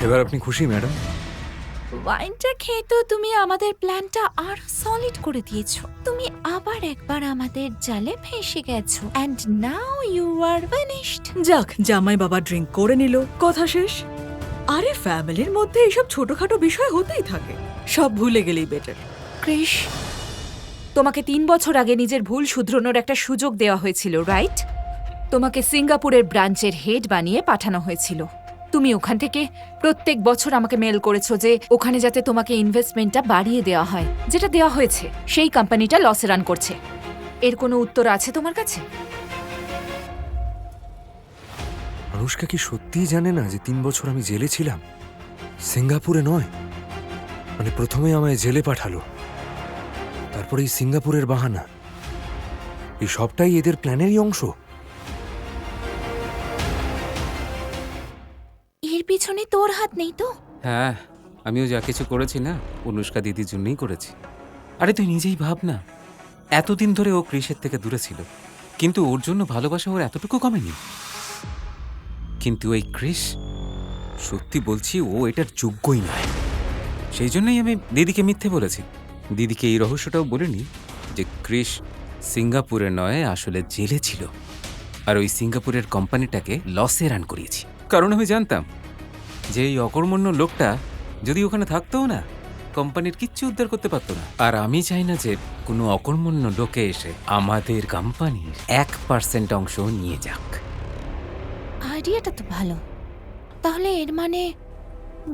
এবার আপনি খুশি ম্যাডাম? ওয়াইনটা খেয়ে তো তুমি আমাদের প্ল্যানটা আর সলিড করে দিয়েছো। তুমি আবার একবার আমাদের জালে ফেঁসে গেছো, and now you are finished. যাক, জামাই বাবা ড্রিঙ্ক করে নিল, কথা শেষ। আরে ফ্যামিলির মধ্যে এইসব ছোটখাটো বিষয় হতেই থাকে, সব ভুলে গেলেই বেটার। ক্রিশ, তোমাকে 3 বছর আগে নিজের ভুল শুধরানোর একটা সুযোগ দেওয়া হয়েছিল, রাইট? তোমাকে সিঙ্গাপুরের ব্রাঞ্চের হেড বানিয়ে পাঠানো হয়েছিল। তুমি ওখান থেকে প্রত্যেক বছর আমাকে মেল করেছো যে ওখানে যাতে তোমাকে ইনভেস্টমেন্টটা বাড়িয়ে দেওয়া হয়, যেটা দেওয়া হয়েছে। সেই কোম্পানিটা লসে রান করছে। এর কোনো উত্তর আছে তোমার কাছে? অনুষ্কা কি সত্যিই জানে না যে 3 বছর আমি জেলে ছিলাম? সিঙ্গাপুরে নয়, মানে প্রথমে আমায় জেলে পাঠালো, তারপরে এই সিঙ্গাপুরের বাহানা, এই সবটাই এদের প্ল্যানেরই অংশ। এর পিছনে তোর হাত নেই তো? হ্যাঁ, আমিও যা কিছু করেছি না অনুষ্কা দিদির জন্যই করেছি। আরে তুই নিজেই ভাব না, এতদিন ধরে ও ক্রিসের থেকে দূরে ছিল, কিন্তু ওর জন্য ভালোবাসা ওর এতটুকু কমেনি। কিন্তু এই ক্রিস, সত্যি বলছি, ও এটার যোগ্যই নয়। সেই জন্যই আমি দিদিকে মিথ্যে বলেছি। দিদিকে এই রহস্যটাও বলিনি যে ক্রিস সিঙ্গাপুরে নয়, আসলে জেলে ছিল, আর ওই সিঙ্গাপুরের কোম্পানিটাকে লসে রান করিয়েছি। কারণ আমি জানতাম যে এই অকর্মণ্য লোকটা যদি ওখানে থাকতোও না, কোম্পানির কিচ্ছু উদ্ধার করতে পারতো না। আর আমি চাই না যে কোনো অকর্মণ্য লোকে এসে আমাদের কোম্পানির 1% অংশ নিয়ে যাক। আইডিয়াটা তো ভালো। তাহলে এর মানে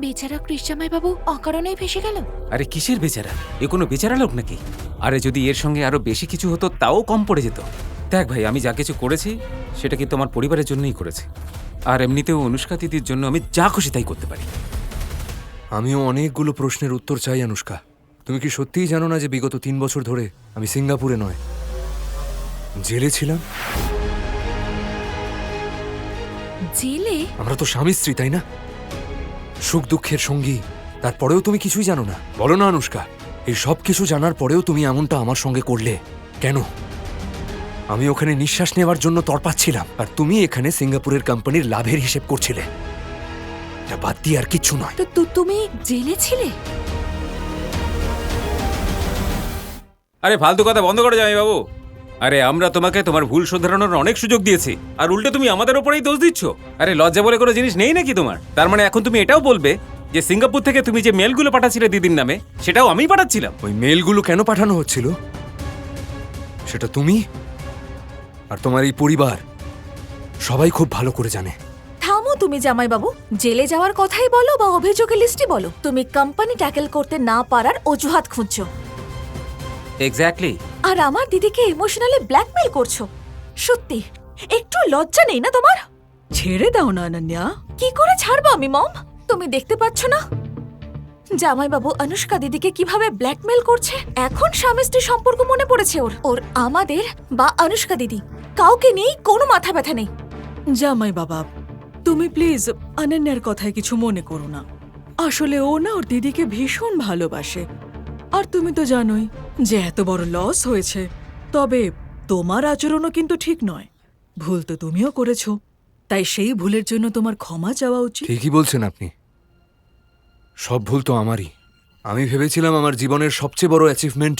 বেচারা ক্রিশ জামাই বাবু অকারণেই ফেসে গেল? আরে কিসের বেচারা? এ কোনো বেচারা লোক নাকি? আরে যদি এর সঙ্গে আরো বেশি কিছু হতো তাও কম পড়ে যেত। দেখ ভাই, আমি যা কিছু করেছি সেটা কিন্তু আমার পরিবারের জন্যই করেছি, আর এমনিতেও অনুষ্কা দিদির জন্য আমি যা খুশি তাই করতে পারি। আমিও অনেকগুলো প্রশ্নের উত্তর চাই অনুষ্কা। তুমি কি সত্যিই জানো না যে বিগত 3 বছর ধরে আমি সিঙ্গাপুরে নয়, জেলে ছিলাম? জেলে? আমরা তো স্বামী স্ত্রী, তাই না? সুখ দুঃখের সঙ্গী। তারপরেও তুমি কিছুই জানো না? বলো না অনুষ্কা, এই সব কিছু জানার পরেও তুমি এমনটা আমার সঙ্গে করলে কেন? আমি ওখানে নিঃশ্বাস নেওয়ার জন্য তড়পাচ্ছিলাম, আর তুমি এখানে সিঙ্গাপুরের কোম্পানির লাভের হিসেব করছিলে। এটা বাদ দিয়ে আর কিচ্ছু নয়। তো তুমি জেলে ছিলে? আরে ফালতু কথা বন্ধ করে যাই বাবু। আরে আমরা তোমাকে তোমার ভুল শুধরানোর অনেক সুযোগ দিয়েছি, আর উল্টে তুমি আমাদের উপরেই দোষ দিচ্ছ। আরে লজ্জা বলে কোনো জিনিস নেই নাকি তোমার? তার মানে এখন তুমি এটাও বলবে যে সিঙ্গাপুর থেকে তুমি যে মেলগুলো পাঠাচ্ছিলে দিদির নামে, সেটাও আমি পাঠাচ্ছিলাম? ওই মেলগুলো কেন পাঠানো হচ্ছিল সেটা তুমি আর তোমার এই পরিবার সবাই খুব ভালো করে জানে। থামো তুমি জামাই বাবু। জেলে যাওয়ার কথাই বলো বা অভিযোগের লিস্টই বলো, তুমি কোম্পানি ট্যাকেল করতে না পারার অজুহাত খুঁজছো, এক্স্যাক্টলি। আর আমার দিদিকে ইমোশনালি ব্ল্যাকমেল করছো। সত্যি একটু লজ্জা নেই না তোমার? ছেড়ে দাও না অনন্যা। কি করে ছাড়বো আমি মম? তুমি দেখতে পাচ্ছ না জামাই বাবু অনুষ্কা দিদিকে কিভাবে ব্ল্যাকমেল করছে? এখন স্বামী স্ত্রী সম্পর্ক মনে পড়েছে ওর। ওর আমাদের বা অনুষ্কা দিদি কাউকে নেই, কোনো মাথা ব্যথা নেই। জামাই বাবা, তুমি প্লিজ অনন্যার কথায় কিছু মনে করো না। আসলে ও না ওর দিদিকে ভীষণ ভালোবাসে, আর তুমি তো জানোই যে এত বড় লস হয়েছে। তবে তোমার আচরণও কিন্তু ঠিক নয়। ভুল তো তুমিও করেছো, তাই সেই ভুলের জন্য তোমার ক্ষমা চাওয়া উচিত। ঠিকই বলছেন আপনি, সব ভুল তো আমারই। আমি ভেবেছিলাম আমার জীবনের সবচেয়ে বড় অ্যাচিভমেন্ট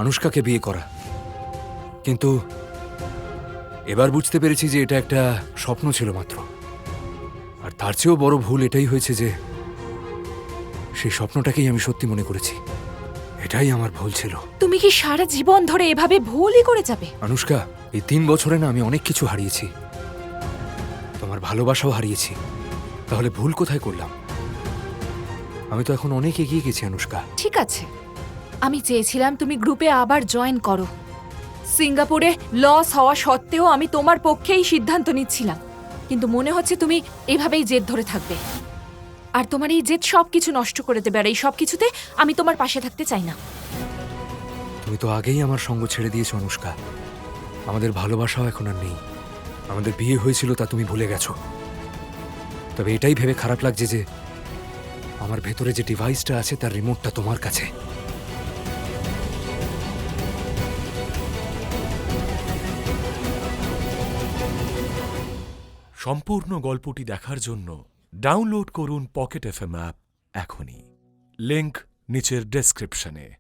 অনুষ্কাকে বিয়ে করা, কিন্তু এবার বুঝতে পেরেছি যে এটা একটা স্বপ্ন ছিল মাত্র। আর তার চেয়েও বড় ভুল এটাই হয়েছে যে সেই স্বপ্নটাকেই আমি সত্যি মনে করেছি। এটাই আমার ভুল ছিল। তুমি কি সারা জীবন ধরে এভাবে ভুলই করে যাবে? অনুষ্কা, এই 3 বছরে না আমি অনেক কিছু হারিয়েছি, তোমার ভালোবাসাও হারিয়েছি। তাহলে ভুল কোথায় করলাম? আমি তো এখন অনেক এগিয়ে গেছি অনুষ্কা। ঠিক আছে, আমি চেয়েছিলাম তুমি গ্রুপে আবার জয়েন করো। সিঙ্গাপুরে লস হওয়া সত্ত্বেও আমি তোমার পক্ষেই সিদ্ধান্ত নিচ্ছিলাম, কিন্তু মনে হচ্ছে তুমি এভাবেই জেদ ধরে থাকবে, আর তোমার এই জেদ সবকিছু নষ্ট করে দেবে। আর এই সবকিছুতে আমি তোমার পাশে থাকতে চাই না। তুমি তো আগেই আমার সঙ্গ ছেড়ে দিয়েছো অনুষ্কা। আমাদের ভালোবাসাও এখন আর নেই। আমাদের বিয়ে হয়েছিল তা তুমি ভুলে গেছো। তবে এটাই ভেবে খারাপ লাগছে যে আমার ভেতরে যে ডিভাইসটা আছে তার রিমোটটা তোমার কাছে। সম্পূর্ণ গল্পটি দেখার জন্য ডাউনলোড করুন পকেট এফএম অ্যাপ এখনই। লিংক নিচের ডেসক্রিপশনে।